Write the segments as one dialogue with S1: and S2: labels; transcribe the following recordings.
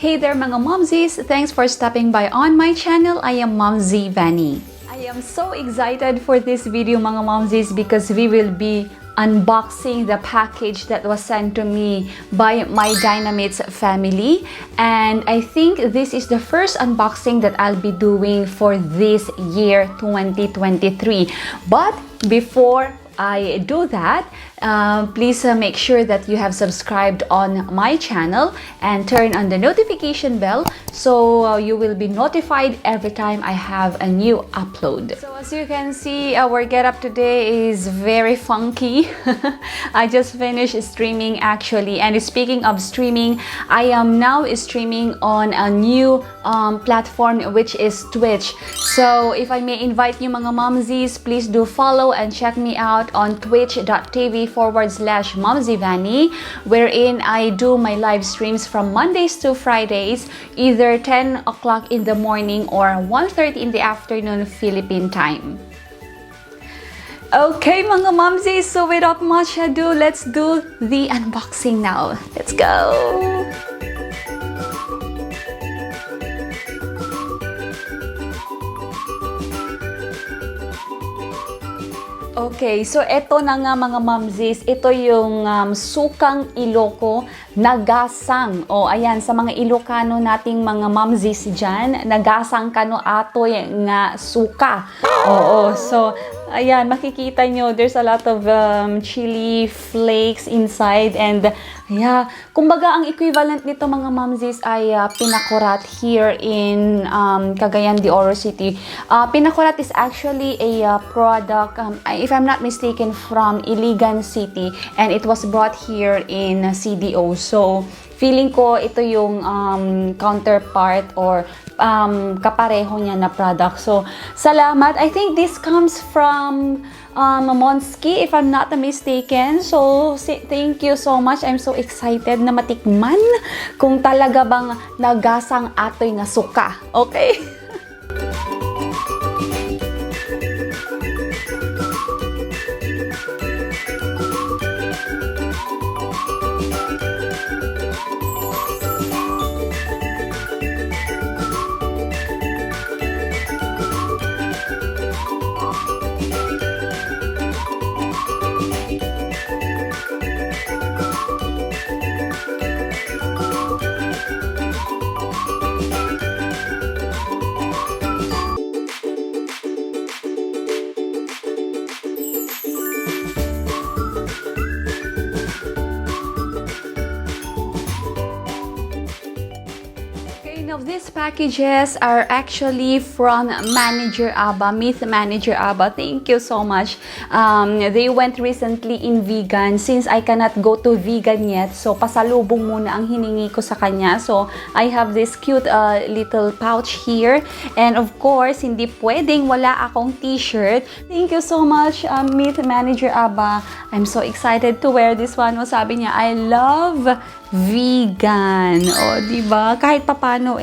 S1: Hey there mga Mumzys! Thanks for stopping by on my channel. I am Mumzy Vany. I am so excited for this video mga Mumzys because we will be unboxing the package that was sent to me by my DYNAMYTHS family, and I think this is the first unboxing that I'll be doing for this year 2023. But before I do that, please make sure that you have subscribed on my channel and turn on the notification bell so you will be notified every time I have a new upload. So as you can see, our getup today is very funky. I just finished streaming actually, and speaking of streaming, I am now streaming on a new platform which is Twitch. So if I may invite you mga Mumzys, please do follow and check me out on twitch.tv/Mumzy Vany, wherein I do my live streams from Mondays to Fridays, either 10 o'clock in the morning or 1:30 in the afternoon Philippine time. Okay mga Mumzys, so without much ado, let's do the unboxing now. Let's go! Okay, so ito na nga mga Mumzys, ito yung sukang Iloko na gasang. O ayan, sa mga Ilocano nating mga Mumzys dyan, nagasang kano atoy nga suka. Oo, so ayan, makikita nyo, there's a lot of chili flakes inside, and yeah, kumbaga ang equivalent nito mga Mumzys ay pinakurat here in Cagayan de Oro City. Pinakurat is actually a product, if I'm not mistaken, from Iligan City, and it was brought here in CDO. So feeling ko ito yung counterpart or kapareho niya na product. So salamat. I think this comes from Monsky, if I'm not mistaken. So thank you so much. I'm so excited na matikman kung talaga bang nagasang atoy nga suka. Okay? Of these packages are actually from Manager Aba, Myth Manager Aba. Thank you so much. They went recently in vegan. Since I cannot go to vegan yet, so pasalubong muna ang hiningi ko sa kanya. So I have this cute little pouch here, and of course hindi pwedeng wala akong t-shirt. Thank you so much, Myth Manager Aba. I'm so excited to wear this one. Sabi niya, I love vegan. O, diba? Kahit papano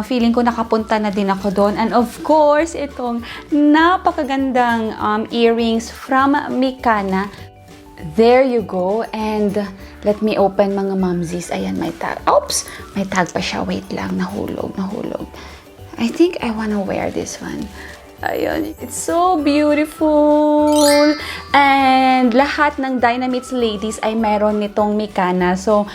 S1: feeling ko nakapunta na din ako doon. And of course, itong napakagandang earrings from Mikana. There you go. And let me open mga Mumzys. Ayan, may tag. Oops! May tag pa siya. Wait lang. Nahulog. I think I wanna wear this one. Ayun, it's so beautiful. And lahat ng DYNAMYTHS ladies ay meron nitong Mikana. So,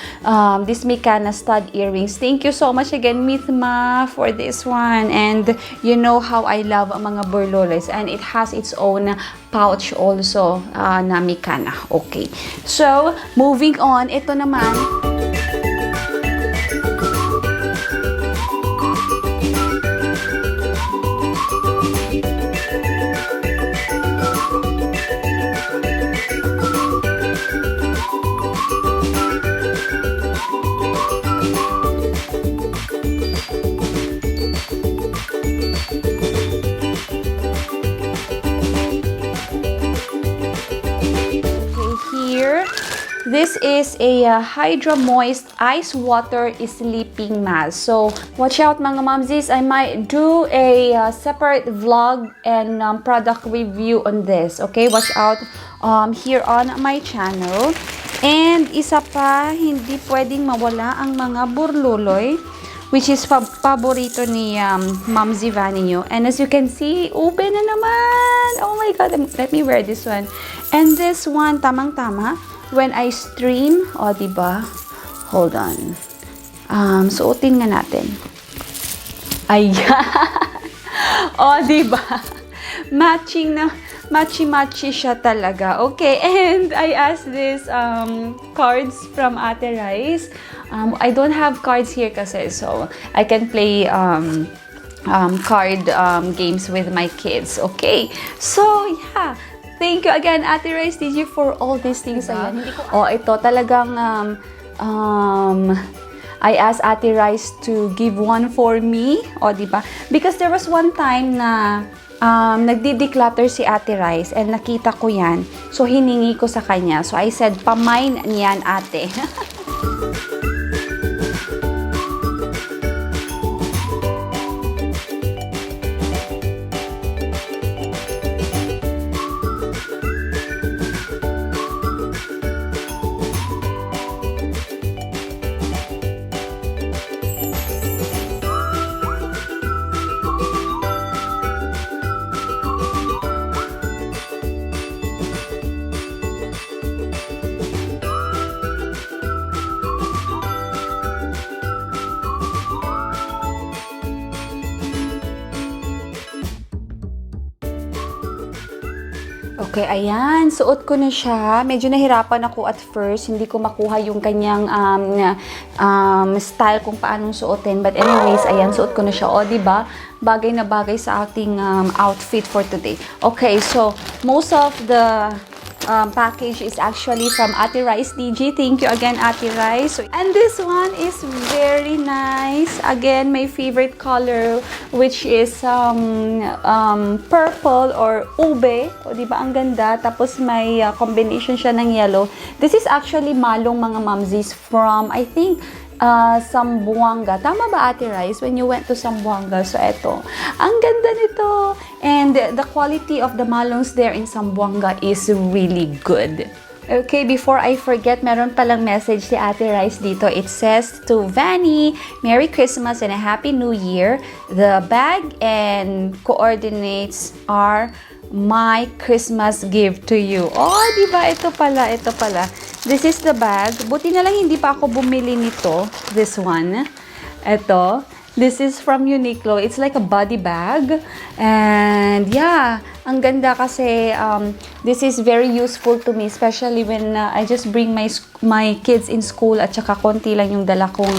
S1: this Mikana stud earrings. Thank you so much again, Mithma, for this one. And you know how I love mga burloles. And it has its own pouch also na Mikana. Okay. So, moving on. Ito naman. This is a Hydra Moist Ice Water Sleeping Mask. So, watch out mga Mumzys. I might do a separate vlog and product review on this. Okay, watch out here on my channel. And isa pa, hindi pwedeng mawala ang mga burluloy, which is paborito ni Mumzy Vany. And as you can see, ube na naman. Oh my God, let me wear this one. And this one, tamang-tama, when I stream, diba? Hold on. Suotin nga natin. Ayan. Diba? Matching na, matchy-matchy siya talaga. Okay, and I asked this cards from Ate Rice. I don't have cards here kasi, so I can play card games with my kids. Okay, so yeah. Thank you again, Ate RyceDG, for all these things. Ayan. Ito talagang I asked Ate Rice to give one for me. Diba? Because there was one time na nagdi-declutter si Ate Rice and nakita ko yan. So, hiningi ko sa kanya. So, I said, pamine niyan, ate. Okay, ayan. Suot ko na siya. Medyo nahirapan ako at first. Hindi ko makuha yung kanyang style kung paanong suotin. But anyways, ayan, suot ko na siya. Diba? Bagay na bagay sa ating outfit for today. Okay, so most of the package is actually from Ate RyceDG. Thank you again, Ate Rice. And this one is very nice. Again, my favorite color, which is purple or ube. Diba? Ang ganda. Tapos may combination siya ng yellow. This is actually malong mga Mumzys from, I think, Zamboanga. Tama ba, Ate Rice? When you went to Zamboanga. So, eto. Ang ganda nito. And the quality of the malongs there in Zamboanga is really good. Okay, before I forget, meron palang message si Ate Rice dito. It says, to Vany, Merry Christmas and a Happy New Year. The bag and coordinates are my Christmas gift to you. Diba? Ito pala, ito pala. This is the bag. Buti na lang hindi pa ako bumili nito. This one. Ito. This is from Uniqlo. It's like a body bag. And yeah, ang ganda kasi this is very useful to me, especially when I just bring my kids in school at saka konti lang yung dala kong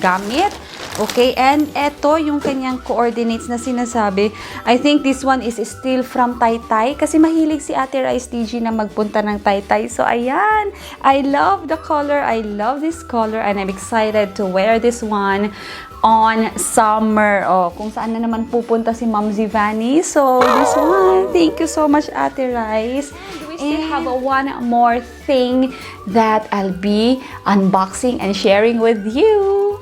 S1: gamit. Okay, and eto yung kanyang coordinates na sinasabi. I think this one is still from Taytay kasi mahilig si Ate RyceDG na magpunta ng Taytay. So ayan, I love the color. I love this color and I'm excited to wear this one on summer. Kung saan na naman pupunta si Mumzy Vany. So, this one. Thank you so much, Ate Rice. We still have one more thing that I'll be unboxing and sharing with you.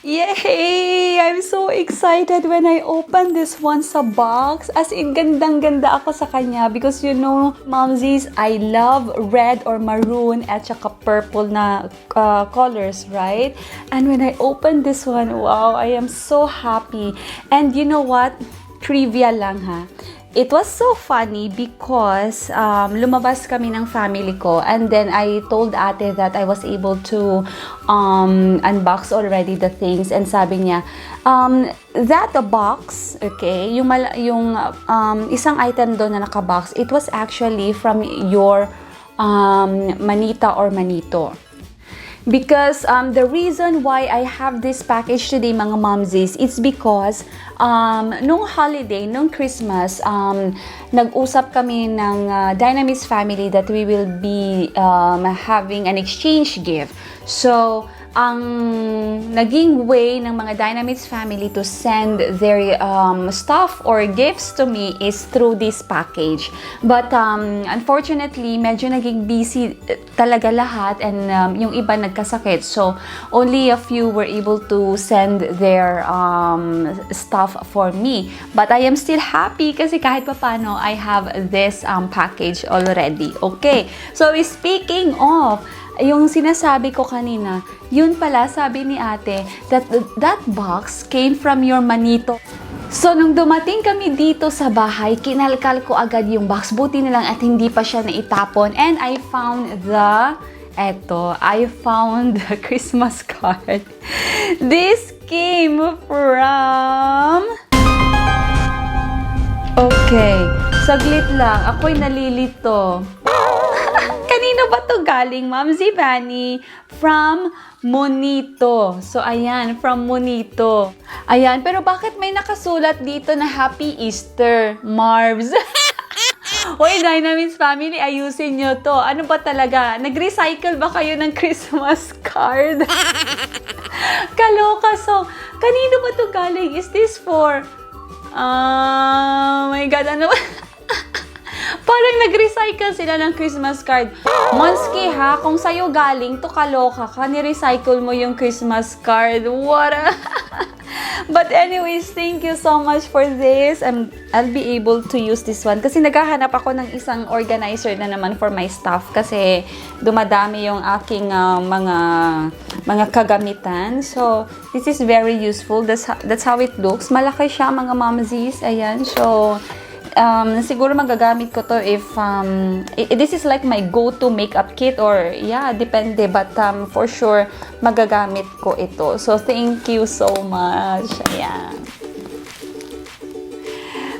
S1: Yay! I'm so excited when I opened this one sa box. As in, gandang-ganda ako sa kanya because you know, Mumzys, I love red or maroon at saka purple na colors, right? And when I opened this one, wow, I am so happy. And you know what? Trivia lang ha. It was so funny because lumabas kami ng family ko and then I told ate that I was able to unbox already the things and sabi niya, that box, okay, yung isang item doon na nakabox, it was actually from your manita or manito. Because the reason why I have this package today, mga Mumzys, it's because nung holiday, nung Christmas, nag-usap kami ng DYNAMYTHS family that we will be having an exchange gift. So, ang naging way ng mga DYNAMYTHS family to send their stuff or gifts to me is through this package. But unfortunately, medyo naging busy talaga lahat, and yung iba nagkasakit. So, only a few were able to send their stuff for me. But I am still happy kasi kahit papano, I have this package already. Okay. So, speaking of yung sinasabi ko kanina, yun pala, sabi ni ate, that box came from your manito. So, nung dumating kami dito sa bahay, kinalkal ko agad yung box. Buti na lang at hindi pa siya naitapon. And I found the Christmas card. This came from... Okay, saglit lang. Ako'y nalilito. Kanino ba to galing? Mumzy Vany from Monito. So, ayan, from Monito. Ayan, pero bakit may nakasulat dito na Happy Easter, Marvs? Hoy, DYNAMYTHS family, ayusin nyo to. Ano ba talaga? Nag-recycle ba kayo ng Christmas card? Kaloka. So, kanino ba to galing? Is this for... my God, ano ba? Parang nag-recycle sila ng Christmas card. Monski ha, kung sa'yo galing, to kaloka ka, ni-recycle mo yung Christmas card. What a... But anyways, thank you so much for this. I'll be able to use this one. Kasi naghahanap ako ng isang organizer na naman for my stuff. Kasi dumadami yung aking mga kagamitan. So, this is very useful. That's how it looks. Malaki siya, mga Mumzys. Ayan, so... siguro magagamit ko to if this is like my go-to makeup kit, or yeah, depende, but for sure magagamit ko ito. So thank you so much. Ayan.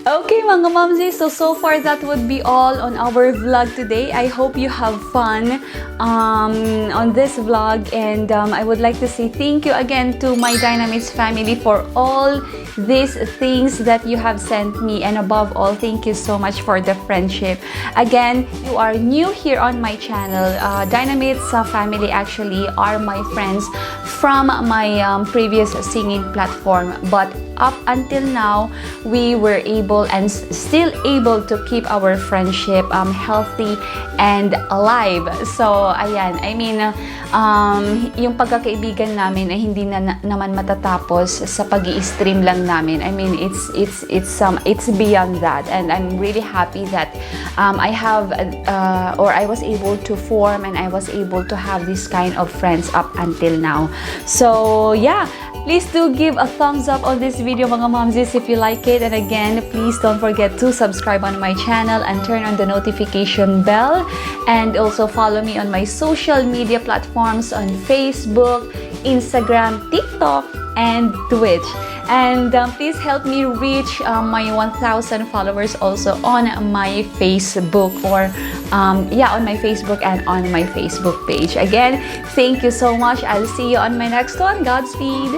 S1: Okay, mga Mumzys, so far that would be all on our vlog today. I hope you have fun on this vlog, and I would like to say thank you again to my DYNAMYTHS family for all these things that you have sent me, and above all, thank you so much for the friendship. Again, you are new here on my channel. DYNAMYTHS family actually are my friends from my previous singing platform, but up until now, we were able and still able to keep our friendship healthy and alive. So, ayan, I mean, yung pagkakaibigan namin ay hindi na naman matatapos sa pag-i-stream lang namin. I mean, it's beyond that, and I'm really happy that I have I was able to form, and I was able to have this kind of friends up until now. So, yeah. Please do give a thumbs up on this video, mga Mumzys, if you like it. And again, please don't forget to subscribe on my channel and turn on the notification bell. And also follow me on my social media platforms on Facebook, Instagram, TikTok, and Twitch. And please help me reach my 1,000 followers also on my Facebook, or on my Facebook and on my Facebook page. Again, thank you so much. I'll see you on my next one. Godspeed.